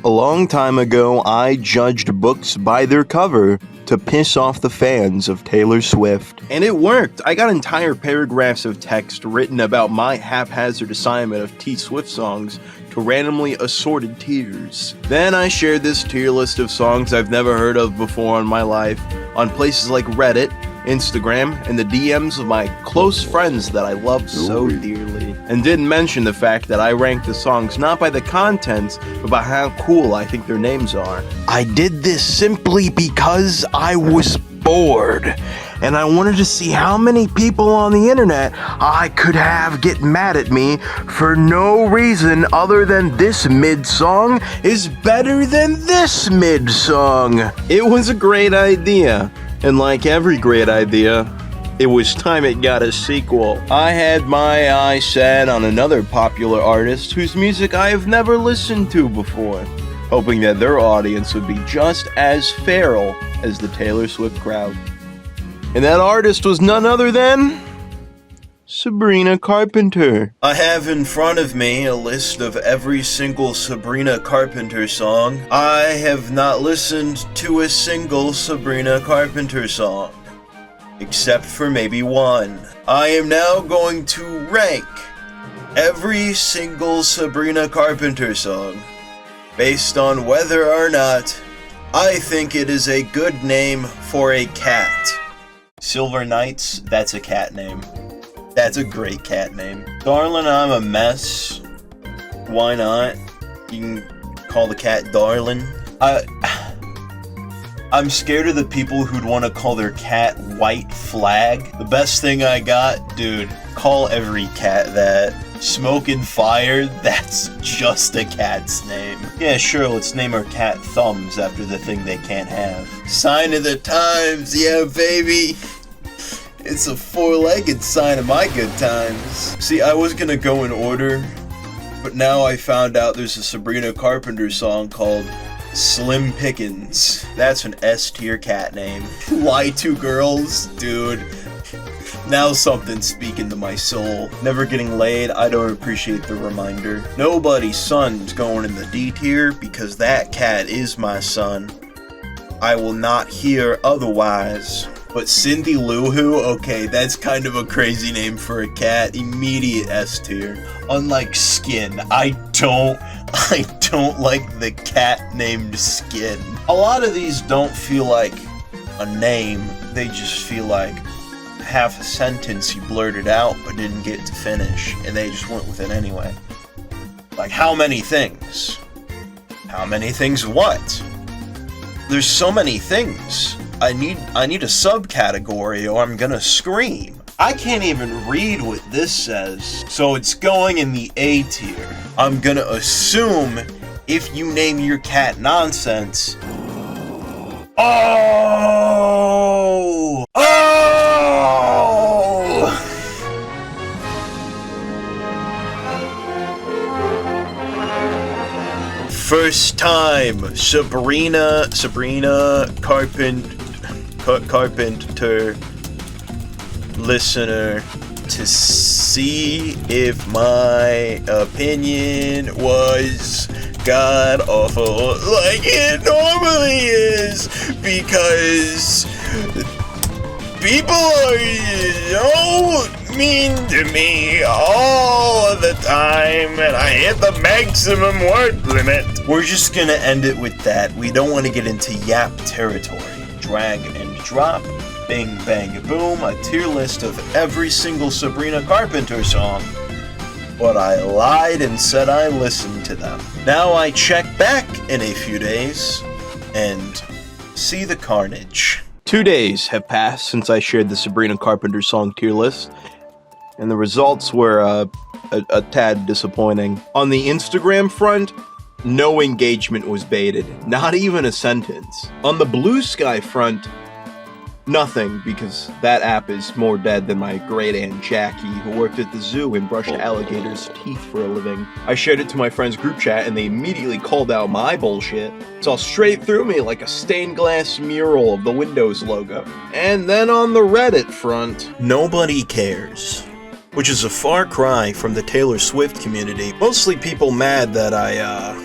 A long time ago, I judged books by their cover to piss off the fans of Taylor Swift. And it worked. I got entire paragraphs of text written about my haphazard assignment of T Swift songs to randomly assorted tiers. Then I shared this tier list of songs I've never heard of before in my life on places like Reddit, Instagram, and the DMs of my close friends that I love so dearly. And didn't mention the fact that I ranked the songs not by the contents, but by how cool I think their names are. I did this simply because I was bored, and I wanted to see how many people on the internet I could have get mad at me for no reason other than this mid song is better than this mid song. It was a great idea. And like every great idea, it was time it got a sequel. I had my eye set on another popular artist whose music I have never listened to before, hoping that their audience would be just as feral as the Taylor Swift crowd. And that artist was none other than Sabrina Carpenter. I have in front of me a list of every single Sabrina Carpenter song. I have not listened to a single Sabrina Carpenter song, except for maybe one. I am now going to rank every single Sabrina Carpenter song based on whether or not I think it is a good name for a cat. Silver Nights, that's a cat name. That's a great cat name. Darlin', I'm a Mess. Why not? You can call the cat Darlin'. I'm scared of the people who'd want to call their cat White Flag. The best thing I got, dude, call every cat that. Smokin' Fire, that's just a cat's name. Yeah, sure, let's name our cat Thumbs after the thing they can't have. Sign of the times, yeah, baby. It's a four-legged sign of my good times. See, I was gonna go in order, but now I found out there's a Sabrina Carpenter song called Slim Pickens. That's an S-tier cat name. Why two girls? Dude. Now something's speaking to my soul. Never getting laid, I don't appreciate the reminder. Nobody's son's going in the D tier because that cat is my son. I will not hear otherwise. But Cindy Lou Who, okay, that's kind of a crazy name for a cat. Immediate S tier. Unlike Skin, I don't like the cat named Skin. A lot of these don't feel like a name, they just feel like half a sentence you blurted out but didn't get to finish, and they just went with it anyway. Like, how many things? How many things what? There's so many things. I need a subcategory or I'm gonna scream. I can't even read what this says, so it's going in the A tier. I'm gonna assume if you name your cat Nonsense. Oh! First time Sabrina Carpenter listener to see if my opinion was god awful like it normally is, because people are so mean to me all of the time, and I hit the maximum word limit. We're just gonna end it with that. We don't want to get into yap territory. Drag and drop, bing bang boom, a tier list of every single Sabrina Carpenter song. But I lied and said I listened to them. Now I check back in a few days and see the carnage. 2 days have passed since I shared the Sabrina Carpenter song tier list, and the results were a tad disappointing. On the Instagram front, no engagement was baited, not even a sentence. On the Blue Sky front, nothing, because that app is more dead than my great aunt Jackie, who worked at the zoo and brushed alligators' teeth for a living. I shared it to my friends' group chat, and they immediately called out my bullshit. Saw straight through me like a stained glass mural of the Windows logo. And then on the Reddit front, nobody cares, which is a far cry from the Taylor Swift community. Mostly people mad that I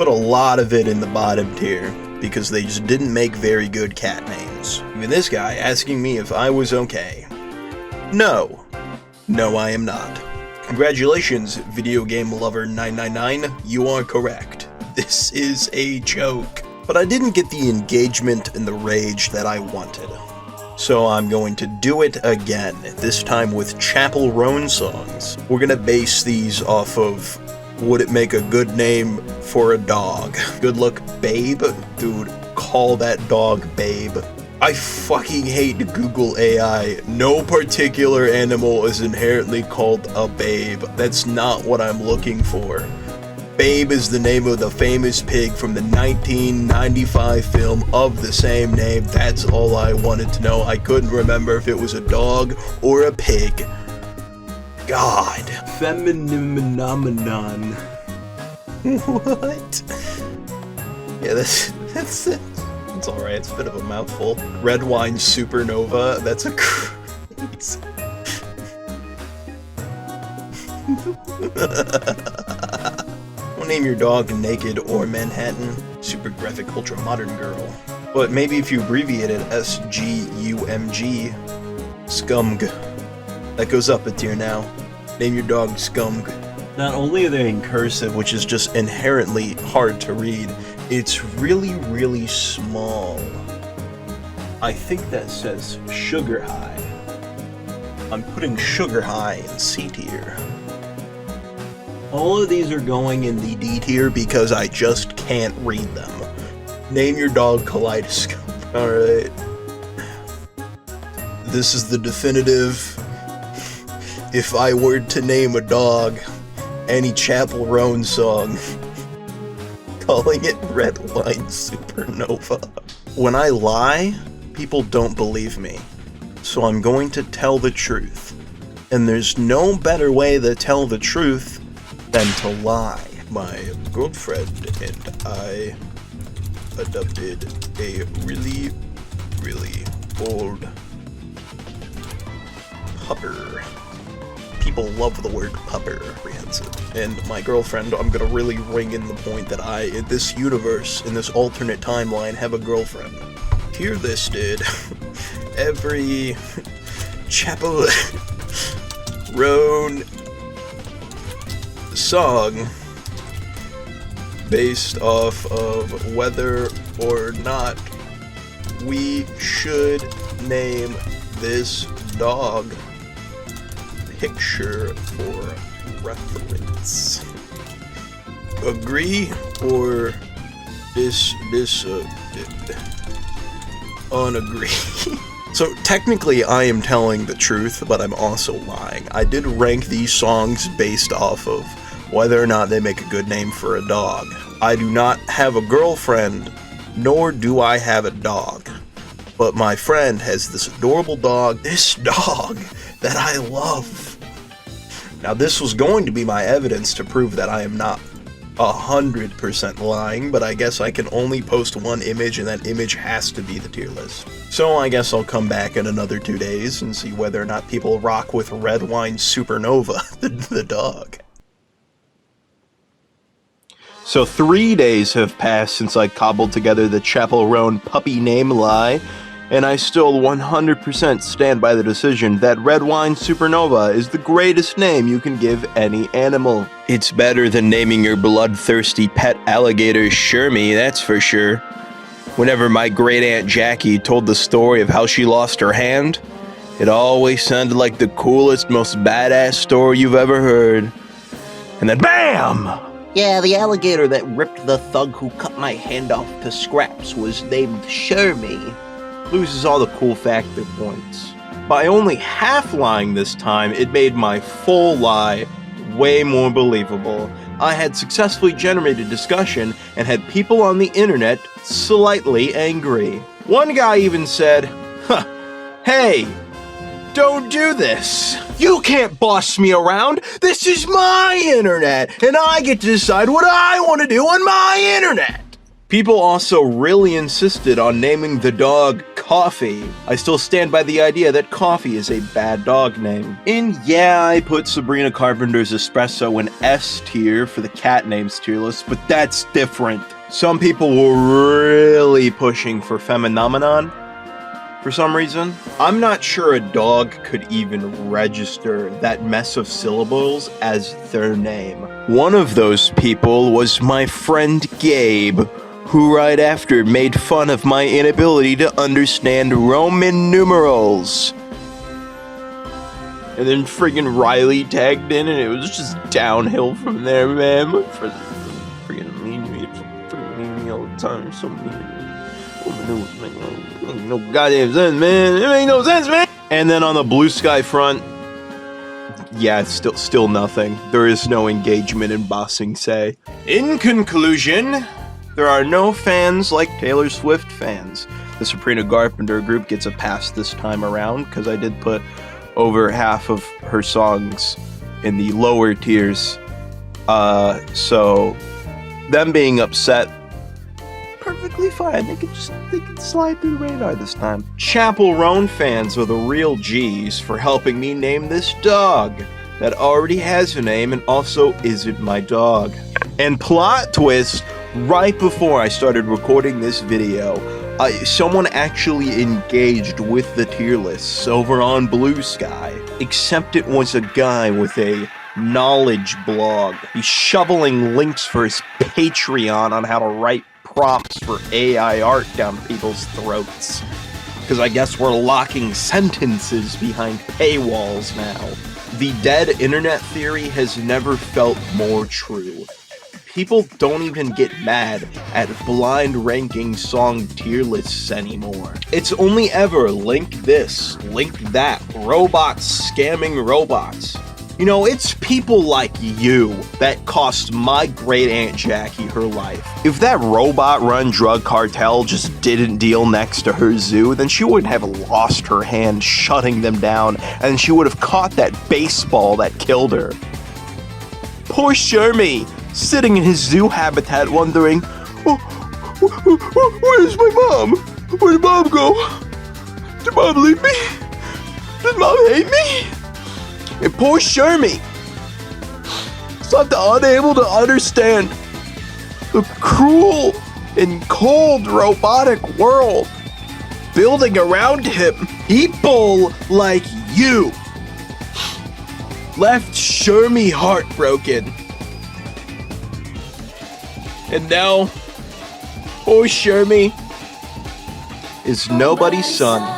Put a lot of it in the bottom tier, because they just didn't make very good cat names. Even this guy asking me if I was okay. No. No, I am not. Congratulations, video game lover 999, you are correct. This is a joke. But I didn't get the engagement and the rage that I wanted. So I'm going to do it again, this time with Chappell Roan songs. We're gonna base these off of would it make a good name for a dog? Good luck, Babe? Dude, call that dog Babe. I fucking hate Google AI. No particular animal is inherently called a babe. That's not what I'm looking for. Babe is the name of the famous pig from the 1995 film of the same name. That's all I wanted to know. I couldn't remember if it was a dog or a pig. God. Feminine. What? Yeah, that's it. It's alright, it's a bit of a mouthful. Red wine supernova, that's a crazy. Don't name your dog Naked or Manhattan. Super graphic, ultra modern girl. But maybe if you abbreviate it SGUMG, Scumg. That goes up a tier now. Name your dog Scumg. Not only are they in cursive, which is just inherently hard to read, it's really, really small. I think that says Sugar High. I'm putting Sugar High in C tier. All of these are going in the D tier because I just can't read them. Name your dog Kaleidoscope. Alright. This is the definitive. If I were to name a dog any Chappell Roan song, calling it Red Wine Supernova. When I lie, people don't believe me. So I'm going to tell the truth. And there's no better way to tell the truth than to lie. My girlfriend and I adopted a really, really old pupper. People love the word pupper, comprehensive. And my girlfriend, I'm gonna really ring in the point that I, in this universe, in this alternate timeline, have a girlfriend. Tier listed every Chappell Roan song based off of whether or not we should name this dog. Picture for reference. Agree or unagree? So technically I am telling the truth, but I'm also lying. I did rank these songs based off of whether or not they make a good name for a dog. I do not have a girlfriend, nor do I have a dog. But my friend has this adorable dog, that I love. Now this was going to be my evidence to prove that I am not 100% lying, but I guess I can only post one image and that image has to be the tier list. So I guess I'll come back in another 2 days and see whether or not people rock with Red Wine Supernova, the dog. So 3 days have passed since I cobbled together the Chappell Roan puppy name lie, and I still 100% stand by the decision that Red Wine Supernova is the greatest name you can give any animal. It's better than naming your bloodthirsty pet alligator Shermy, that's for sure. Whenever my great aunt Jackie told the story of how she lost her hand, it always sounded like the coolest, most badass story you've ever heard. And then BAM! Yeah, the alligator that ripped the thug who cut my hand off to scraps was named Shermy. Loses all the cool factor points. By only half lying this time, it made my full lie way more believable. I had successfully generated discussion and had people on the internet slightly angry. One guy even said, "Huh, hey, don't do this. You can't boss me around. This is my internet, and I get to decide what I want to do on my internet." People also really insisted on naming the dog Coffee. I still stand by the idea that Coffee is a bad dog name. And yeah, I put Sabrina Carpenter's Espresso in S tier for the cat names tier list, but that's different. Some people were really pushing for Phenomenon for some reason. I'm not sure a dog could even register that mess of syllables as their name. One of those people was my friend Gabe, who right after made fun of my inability to understand Roman numerals. And then friggin' Riley tagged in, and it was just downhill from there, man. My friends friggin' mean to me. Friggin' mean to me all the time. So mean to me. No goddamn sense, man. It ain't no sense, man. And then on the Blue Sky front, yeah, it's still nothing. There is no engagement in Bossing Say. In conclusion, there are no fans like Taylor Swift fans. The Sabrina Carpenter group gets a pass this time around because I did put over half of her songs in the lower tiers. So them being upset, perfectly fine. They can slide through the radar this time. Chappell Roan fans are the real G's for helping me name this dog that already has a name and also isn't my dog. And plot twist, right before I started recording this video, someone actually engaged with the tier lists over on Blue Sky, except it was a guy with a knowledge blog. He's shoveling links for his Patreon on how to write prompts for AI art down people's throats. Because I guess we're locking sentences behind paywalls now. The dead internet theory has never felt more true. People don't even get mad at blind ranking song tier lists anymore. It's only ever link this, link that, robots scamming robots. You know, it's people like you that cost my great Aunt Jackie her life. If that robot-run drug cartel just didn't deal next to her zoo, then she would have lost her hand shutting them down, and she would have caught that baseball that killed her. Poor Shermy, sitting in his zoo habitat wondering, where's my mom? Where'd mom go? Did mom leave me? Did mom hate me? And poor Shermy, unable to understand the cruel and cold robotic world building around him. People like you left Shermy heartbroken. And now, poor Shermy is nobody's son.